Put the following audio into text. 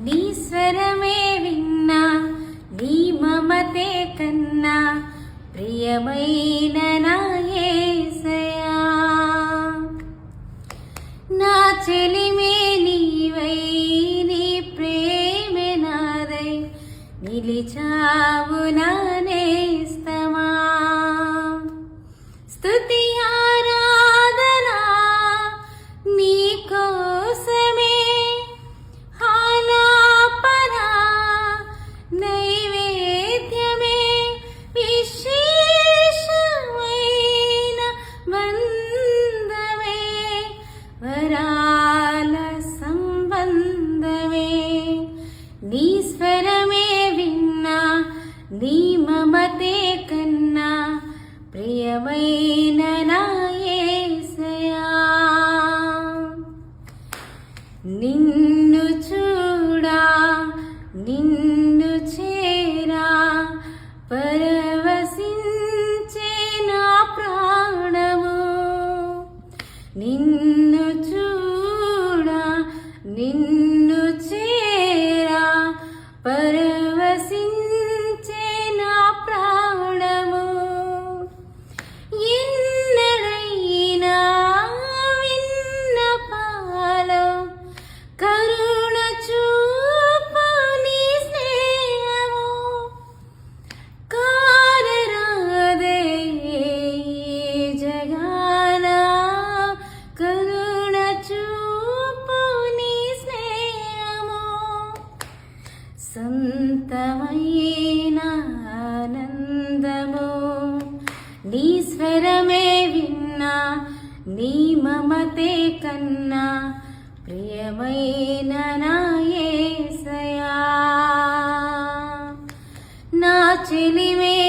నీ స్వరమే విన్నా, నీ మమతే కన్నా ప్రియమైన నా యేసయ్యా. నా చెలిమే నీవై, నీ ప్రేమే నాదై నిలిచావు నా నేస్తమా. స్తుతి ఆరాధనా నీకోసమే, ఆలాపనా నైవేద్యమే, విశేషమైన వందమే, వరాల సంబంధమే. నీ స్వరమే విన్నా, నీ మమతే కన్నా ప్రియమైన నా యేసయ్యా. నిన్ను చూడా, నిన్ను చేరా పరవశించే నా ప్రాణము. నిన్ను చూడా, నిన్ను చేరా పరవశించే నా ప్రాణము. ఎన్నడైనా విన్నపాలో కరుణ చూపు నీ స్నేహము. కారరాదే జగాన కరుణ చూపు నీ స్నేహము. సొంతమైన ఆనందము నీ స్వరమే విన్నా, నీ మమతే కన్నా ప్రియమైన నా యేసయ్యా. నా చెలిమే